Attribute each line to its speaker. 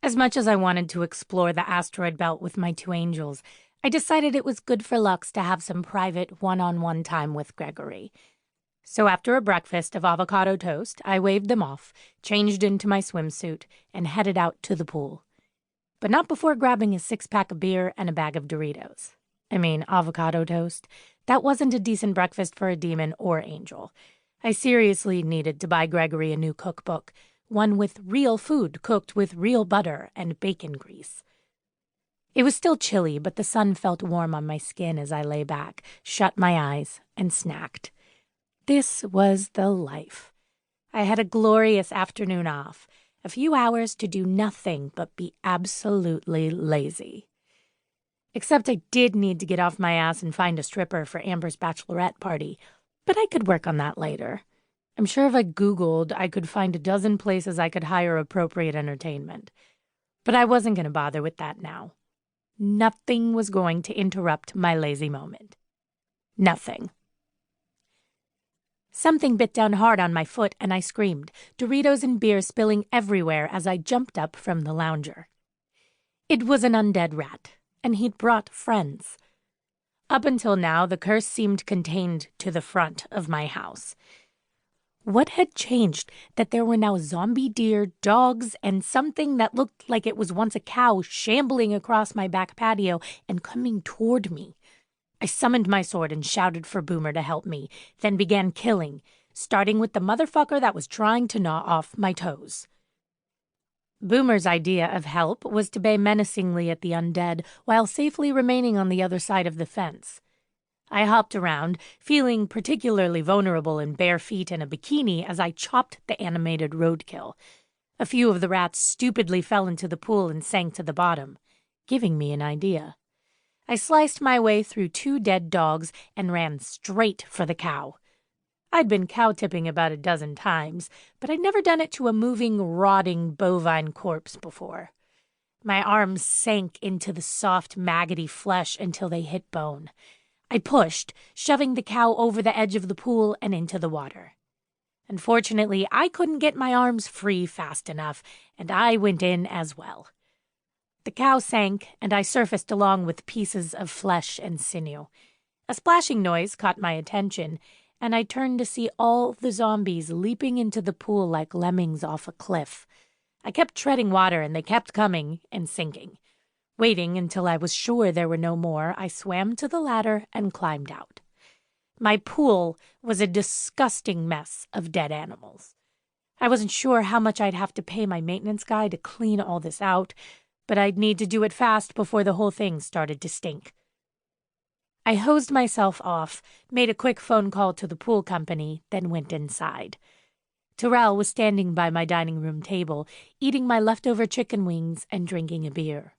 Speaker 1: As much as I wanted to explore the asteroid belt with my two angels, I decided it was good for Lux to have some private one-on-one time with Gregory. So after a breakfast of avocado toast, I waved them off, changed into my swimsuit, and headed out to the pool. But not before grabbing a 6-pack of beer and a bag of Doritos. I mean, avocado toast. That wasn't a decent breakfast for a demon or angel. I seriously needed to buy Gregory a new cookbook, one with real food cooked with real butter and bacon grease. It was still chilly, but the sun felt warm on my skin as I lay back, shut my eyes, and snacked. This was the life. I had a glorious afternoon off, a few hours to do nothing but be absolutely lazy. Except I did need to get off my ass and find a stripper for Amber's bachelorette party, but I could work on that later. I'm sure if I Googled, I could find a dozen places I could hire appropriate entertainment. But I wasn't going to bother with that now. Nothing was going to interrupt my lazy moment. Nothing. Something bit down hard on my foot, and I screamed, Doritos and beer spilling everywhere as I jumped up from the lounger. It was an undead rat, and he'd brought friends. Up until now, the curse seemed contained to the front of my house. What had changed that there were now zombie deer, dogs, and something that looked like it was once a cow shambling across my back patio and coming toward me? I summoned my sword and shouted for Boomer to help me, then began killing, starting with the motherfucker that was trying to gnaw off my toes. Boomer's idea of help was to bay menacingly at the undead while safely remaining on the other side of the fence. I hopped around, feeling particularly vulnerable in bare feet and a bikini as I chopped the animated roadkill. A few of the rats stupidly fell into the pool and sank to the bottom, giving me an idea. I sliced my way through 2 dead dogs and ran straight for the cow. I'd been cow-tipping about a dozen times, but I'd never done it to a moving, rotting bovine corpse before. My arms sank into the soft, maggoty flesh until they hit bone. I pushed, shoving the cow over the edge of the pool and into the water. Unfortunately, I couldn't get my arms free fast enough, and I went in as well. The cow sank, and I surfaced along with pieces of flesh and sinew. A splashing noise caught my attention, and I turned to see all the zombies leaping into the pool like lemmings off a cliff. I kept treading water, and they kept coming and sinking. Waiting until I was sure there were no more, I swam to the ladder and climbed out. My pool was a disgusting mess of dead animals. I wasn't sure how much I'd have to pay my maintenance guy to clean all this out, but I'd need to do it fast before the whole thing started to stink. I hosed myself off, made a quick phone call to the pool company, then went inside. Terrell was standing by my dining room table, eating my leftover chicken wings and drinking a beer.